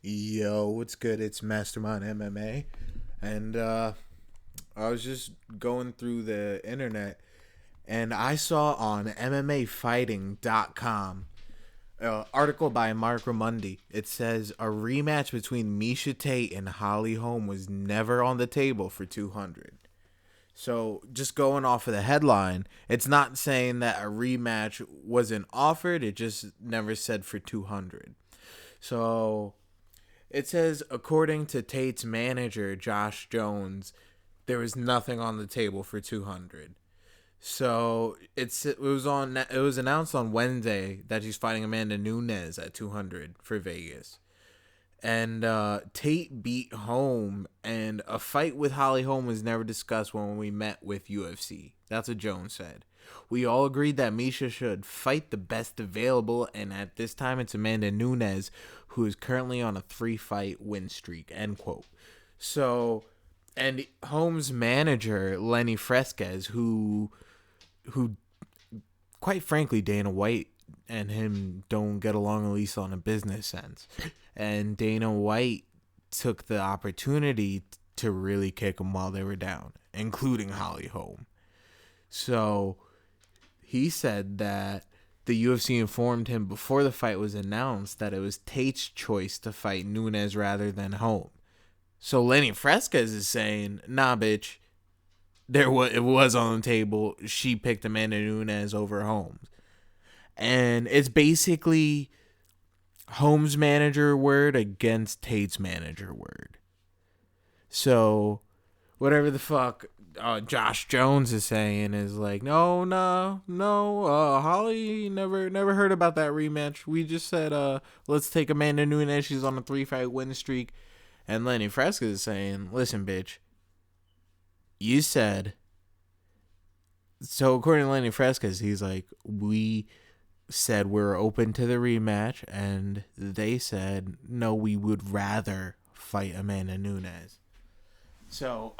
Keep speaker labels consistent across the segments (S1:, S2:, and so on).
S1: Yo, what's good? It's Mastermind MMA. And I was just going through the internet and I saw on MMAfighting.com article by Mark Ramundi. It says a rematch between Misha Tate and Holly Holm was never on the table for 200. So just going off of the headline, it's not saying that a rematch wasn't offered, it just never said for 200. So it says, according to Tate's manager, Josh Jones, there was nothing on the table for 200. So it was announced on Wednesday that she's fighting Amanda Nunes at 200 for Vegas. And Tate beat Holm, and a fight with Holly Holm was never discussed when we met with UFC. That's what Jones said. We all agreed that Misha should fight the best available, and at this time it's Amanda Nunes, who is currently on a 3-fight win streak, end quote. So, and Holm's manager, Lenny Fresquez, who quite frankly, Dana White and him don't get along, at least on a business sense. And Dana White took the opportunity to really kick them while they were down, including Holly Holm. So he said that the UFC informed him before the fight was announced that it was Tate's choice to fight Nunes rather than Holm. So Lenny Fresquez is saying, nah, bitch, it was on the table. She picked Amanda Nunes over Holmes. And it's basically Holmes' manager word against Tate's manager word. So whatever the fuck Josh Jones is saying is like, no, Holly never heard about that rematch. We just said, let's take Amanda Nunes. She's on a 3-fight win streak. And Lenny Fresca is saying, listen, bitch, you said. So according to Lenny Fresquez, he's like, we said we're open to the rematch, and they said no, we would rather fight Amanda Nunes. So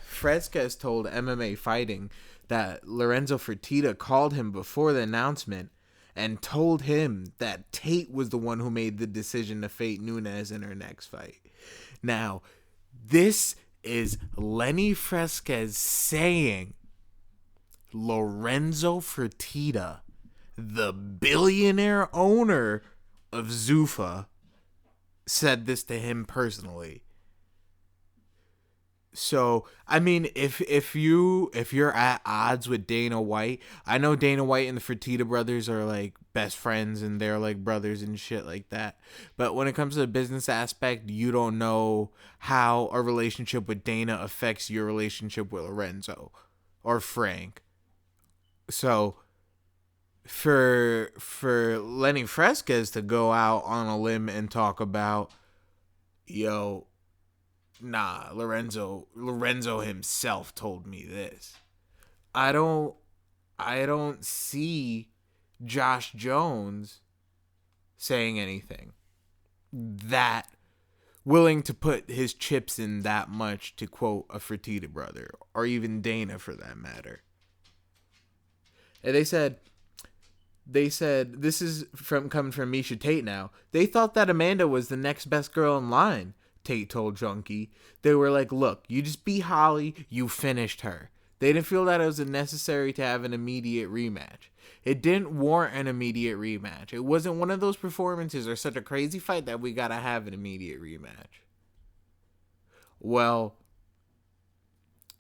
S1: Fresquez told MMA Fighting that Lorenzo Fertitta called him before the announcement and told him that Tate was the one who made the decision to fight Nunes in her next fight. Now, this is Lenny Fresquez saying Lorenzo Fertitta, the billionaire owner of Zuffa, said this to him personally. So, I mean, if you're at odds with Dana White, I know Dana White and the Fertitta brothers are like best friends and they're like brothers and shit like that. But when it comes to the business aspect, you don't know how a relationship with Dana affects your relationship with Lorenzo or Frank. So, for Lenny Fresquez to go out on a limb and talk about, yo, nah, Lorenzo himself told me this. I don't see Josh Jones saying anything that willing to put his chips in that much, to quote a Fertitta brother, or even Dana for that matter. And they said this is coming from Misha Tate now. They thought that Amanda was the next best girl in line, Tate told Junkie. They were like, look, you just beat Holly, you finished her. They didn't feel that it was necessary to have an immediate rematch. It didn't warrant an immediate rematch. It wasn't one of those performances or such a crazy fight that we gotta have an immediate rematch. Well,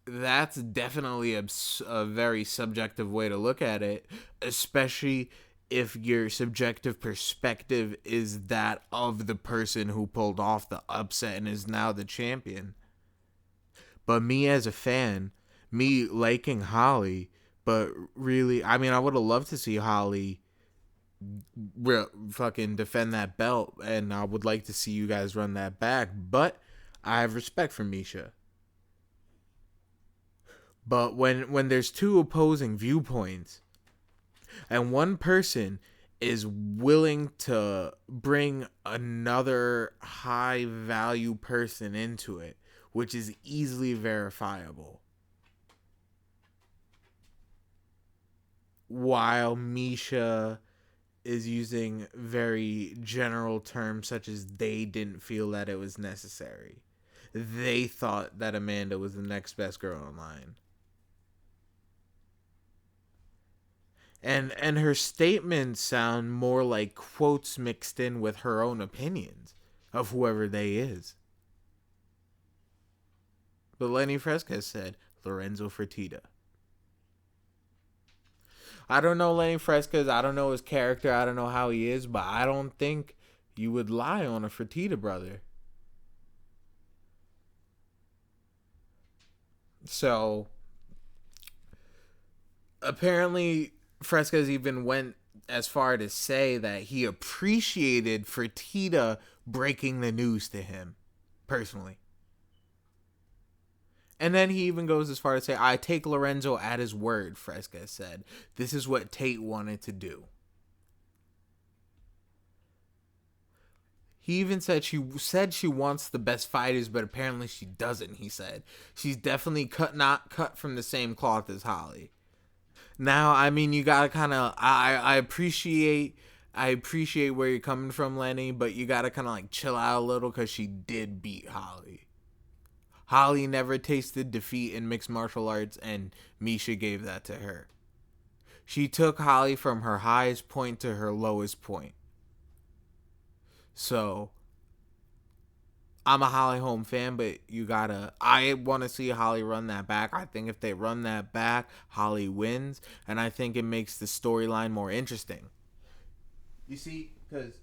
S1: that's definitely a very subjective way to look at it, especially if your subjective perspective is that of the person who pulled off the upset and is now the champion. But me as a fan, me liking Holly, but really, I mean, I would have loved to see Holly fucking defend that belt, and I would like to see you guys run that back, but I have respect for Misha. But when there's two opposing viewpoints, and one person is willing to bring another high value person into it, which is easily verifiable, while Misha is using very general terms such as they didn't feel that it was necessary. They thought that Amanda was the next best girl in line. And her statements sound more like quotes mixed in with her own opinions of whoever they is. But Lenny Fresquez said Lorenzo Fertitta. I don't know Lenny Fresquez. I don't know his character. I don't know how he is, but I don't think you would lie on a Fertitta brother. So apparently Fresquez even went as far to say that he appreciated Fertitta breaking the news to him personally. And then he even goes as far to say, I take Lorenzo at his word, Fresquez said. This is what Tate wanted to do. He even said she wants the best fighters, but apparently she doesn't, he said. She's definitely not cut from the same cloth as Holly. Now, I mean, you gotta kind of, I appreciate where you're coming from, Lenny, but you gotta kind of like chill out a little because she did beat Holly. Holly never tasted defeat in mixed martial arts, and Misha gave that to her. She took Holly from her highest point to her lowest point. So, I'm a Holly Holm fan, but I want to see Holly run that back. I think if they run that back, Holly wins, and I think it makes the storyline more interesting. You see, because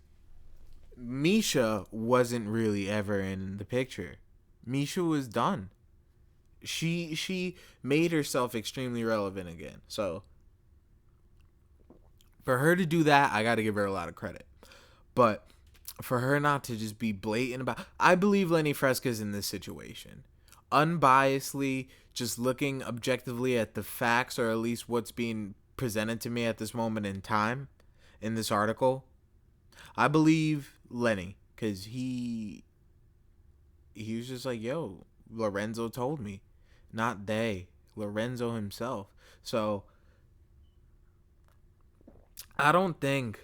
S1: Misha wasn't really ever in the picture. Misha was done. She made herself extremely relevant again. So for her to do that, I got to give her a lot of credit. But for her not to just be blatant about, I believe Lenny Fresquez in this situation. Unbiasedly, just looking objectively at the facts, or at least what's being presented to me at this moment in time in this article, I believe Lenny, because he was just like, yo, Lorenzo told me. Not they. Lorenzo himself. So I don't think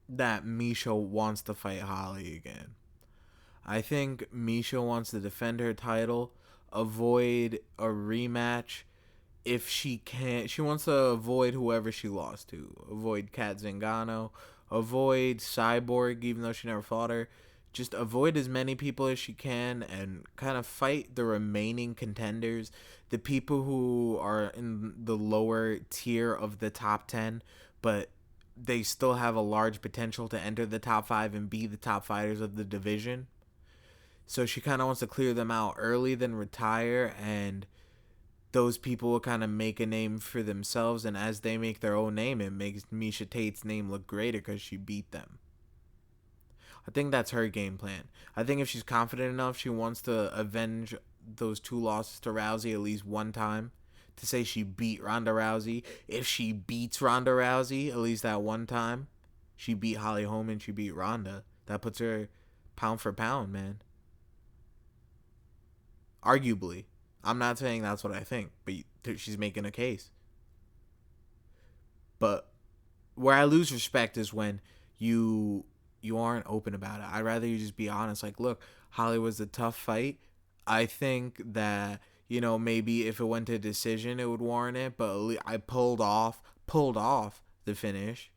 S1: that Misha wants to fight Holly again. I think Misha wants to defend her title, avoid a rematch if she can't. She wants to avoid whoever she lost to. Avoid Kat Zingano. Avoid Cyborg, even though she never fought her. Just avoid as many people as she can and kind of fight the remaining contenders, the people who are in the lower tier of the top 10, but they still have a large potential to enter the top 5 and be the top fighters of the division. So she kind of wants to clear them out early, then retire, and those people will kind of make a name for themselves, and as they make their own name, it makes Misha Tate's name look greater because she beat them. I think that's her game plan. I think if she's confident enough, she wants to avenge those 2 losses to Rousey at least one time. To say she beat Ronda Rousey. If she beats Ronda Rousey, at least that one time, she beat Holly Holm and she beat Ronda. That puts her pound for pound, man. Arguably. I'm not saying that's what I think, but she's making a case. But where I lose respect is when you aren't open about it. I'd rather you just be honest. Like, look, Holly was a tough fight. I think that, maybe if it went to decision, it would warrant it. But I pulled off the finish.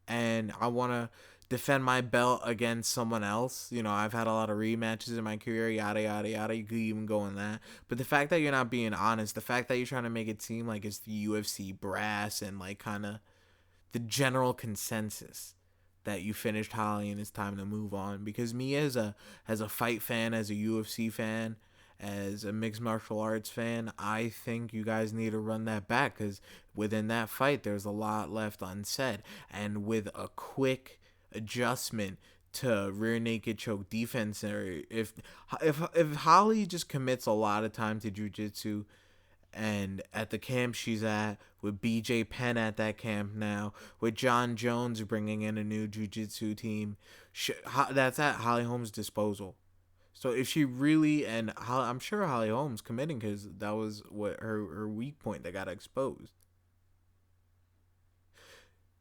S1: And I want to defend my belt against someone else. I've had a lot of rematches in my career, yada, yada, yada. You could even go in that. But the fact that you're not being honest, the fact that you're trying to make it seem like it's the UFC brass and like kind of the general consensus that you finished Holly and it's time to move on. Because me as a fight fan, as a UFC fan, as a mixed martial arts fan, I think you guys need to run that back, because within that fight there's a lot left unsaid, and with a quick adjustment to rear naked choke defense, or if Holly just commits a lot of time to jiu-jitsu, and at the camp she's at, with BJ Penn at that camp now, with John Jones bringing in a new jiu-jitsu team, that's at Holly Holm's disposal. So if she really, and I'm sure Holly Holm's committing, because that was what her weak point that got exposed.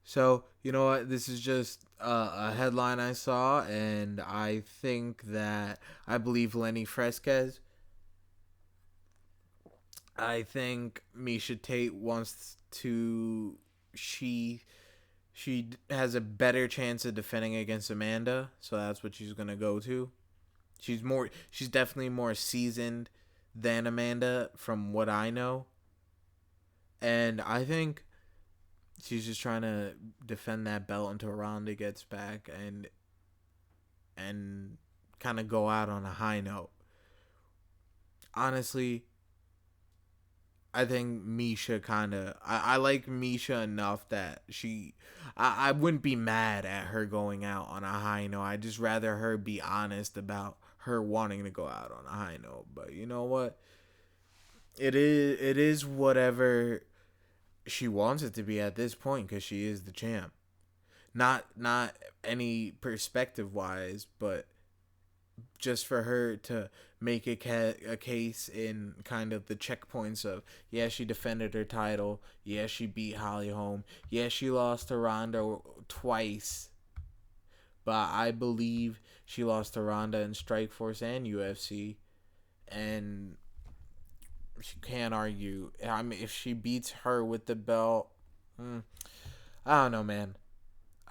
S1: So, you know what? This is just a headline I saw, and I think that I believe Lenny Fresquez. I think Misha Tate wants to. She she has a better chance of defending against Amanda, so that's what she's gonna go to. She's definitely more seasoned than Amanda from what I know. And I think she's just trying to defend that belt until Ronda gets back and kind of go out on a high note. Honestly, I think Misha kind of I like Misha enough that I wouldn't be mad at her going out on a high note. I'd just rather her be honest about her wanting to go out on a high note. But you know what? It is whatever she wants it to be at this point because she is the champ. Not any perspective wise, but just for her to make a case in kind of the checkpoints of, yeah, she defended her title, yeah, she beat Holly Holm, yeah, she lost to Ronda twice, but I believe she lost to Ronda in Strikeforce and UFC, and she can't argue. I mean, if she beats her with the belt, I don't know, man.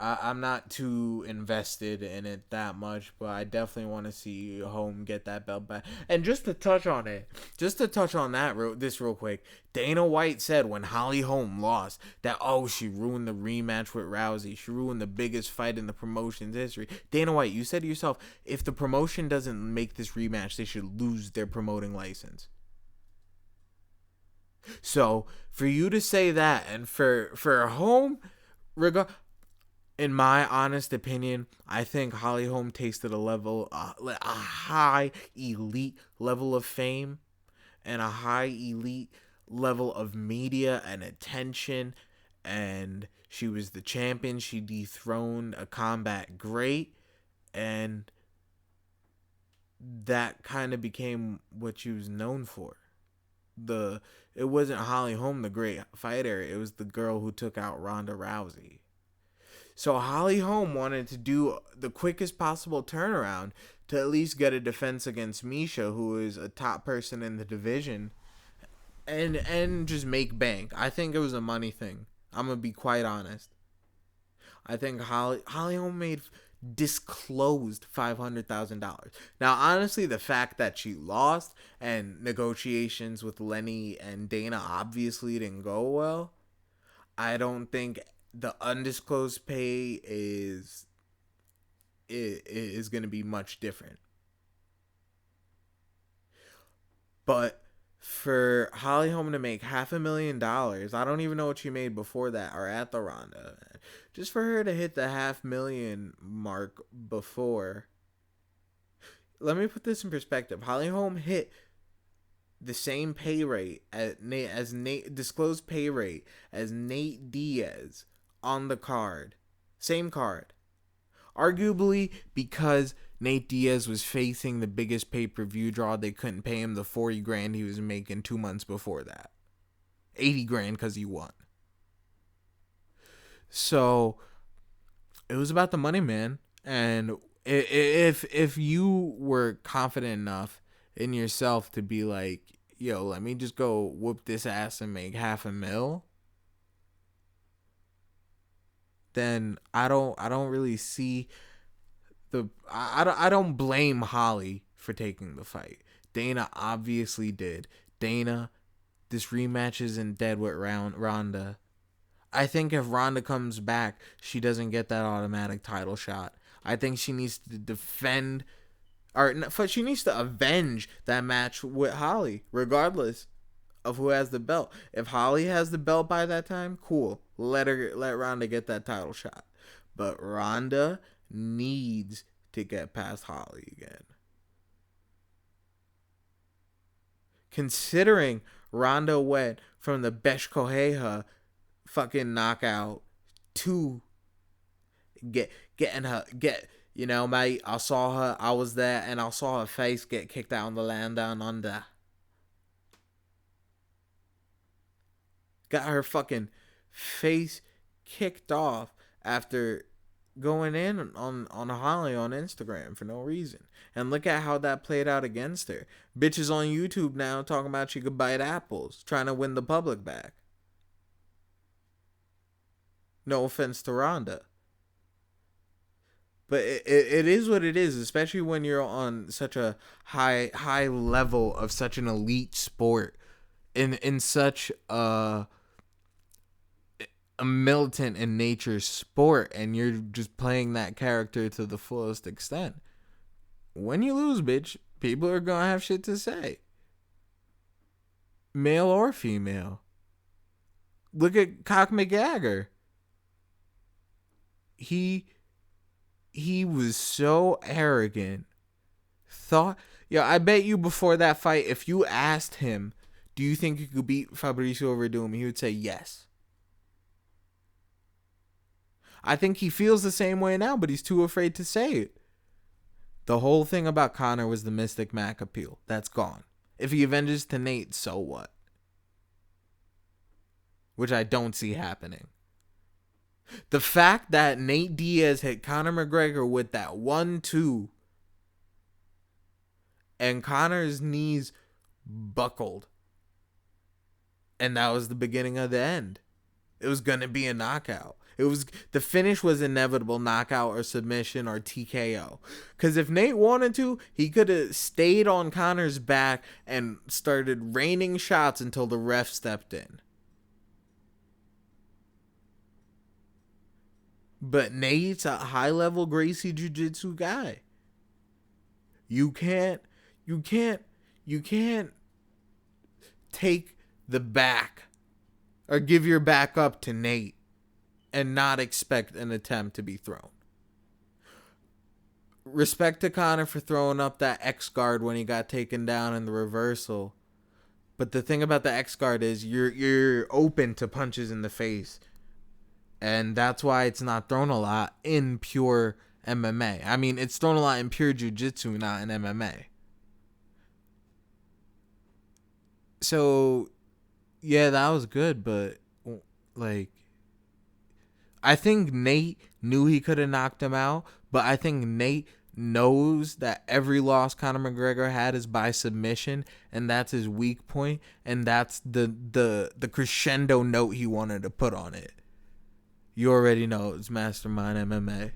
S1: I'm not too invested in it that much, but I definitely want to see Holm get that belt back. And just to touch on it, just to touch on that this real quick, Dana White said when Holly Holm lost that, oh, she ruined the rematch with Rousey. She ruined the biggest fight in the promotion's history. Dana White, you said to yourself, if the promotion doesn't make this rematch, they should lose their promoting license. So for you to say that, and for Holm, regard, in my honest opinion, I think Holly Holm tasted a high elite level of fame and a high elite level of media and attention, and she was the champion. She dethroned a combat great, and that kind of became what she was known for. The It wasn't Holly Holm the great fighter, it was the girl who took out Ronda Rousey. So Holly Holm wanted to do the quickest possible turnaround to at least get a defense against Misha, who is a top person in the division, and just make bank. I think it was a money thing. I'm gonna be quite honest. I think Holly Holm made disclosed $500,000. Now, honestly, the fact that she lost and negotiations with Lenny and Dana obviously didn't go well, I don't think the undisclosed pay is going to be much different. But for Holly Holm to make $500,000, I don't even know what she made before that or at the Ronda. Just for her to hit the 500,000 mark before. Let me put this in perspective. Holly Holm hit the same pay rate as Nate disclosed pay rate as Nate Diaz on the card. Same card. Arguably because Nate Diaz was facing the biggest pay-per-view draw, they couldn't pay him the 40 grand he was making 2 months before that. 80 grand because he won. So it was about the money, man. And if you were confident enough in yourself to be like, yo, let me just go whoop this ass and make $500,000, then I don't really see I don't blame Holly for taking the fight. Dana obviously did. Dana, this rematch isn't dead with Ronda. I think if Ronda comes back, she doesn't get that automatic title shot. I think she needs to defend, or she needs to avenge that match with Holly, regardless of who has the belt. If Holly has the belt by that time, cool. Let Ronda get that title shot. But Ronda needs to get past Holly again. Considering Ronda went from the Besh Koheha fucking knockout to getting her mate, I saw her, I was there, and I saw her face get kicked out on the land down under. Got her fucking face kicked off after going in on Holly on Instagram for no reason. And look at how that played out against her. Bitches on YouTube now talking about she could bite apples, trying to win the public back. No offense to Ronda. But it is what it is, especially when you're on such a high level of such an elite sport, in such a militant in nature sport, and you're just playing that character to the fullest extent. When you lose, bitch, people are gonna have shit to say, male or female. Look at Cock McGagger. He was so arrogant. I bet you before that fight, if you asked him, do you think you could beat Fabricio Verdum, he would say yes. I think he feels the same way now, but he's too afraid to say it. The whole thing about Conor was the Mystic Mac appeal. That's gone. If he avenges to Nate, so what? Which I don't see happening. The fact that Nate Diaz hit Conor McGregor with that 1-2 and Conor's knees buckled, and that was the beginning of the end. It was going to be a knockout. The finish was inevitable, knockout or submission or TKO. Because if Nate wanted to, he could have stayed on Conor's back and started raining shots until the ref stepped in. But Nate's a high-level Gracie Jiu-Jitsu guy. You can't take the back or give your back up to Nate and not expect an attempt to be thrown. Respect to Conor for throwing up that X guard when he got taken down in the reversal. But the thing about the X guard is you're open to punches in the face. And that's why it's not thrown a lot in pure MMA. I mean, it's thrown a lot in pure jiu-jitsu, not in MMA. So, yeah, that was good, but, like, I think Nate knew he could have knocked him out, but I think Nate knows that every loss Conor McGregor had is by submission, and that's his weak point, and that's the crescendo note he wanted to put on it. You already know it's Mastermind MMA.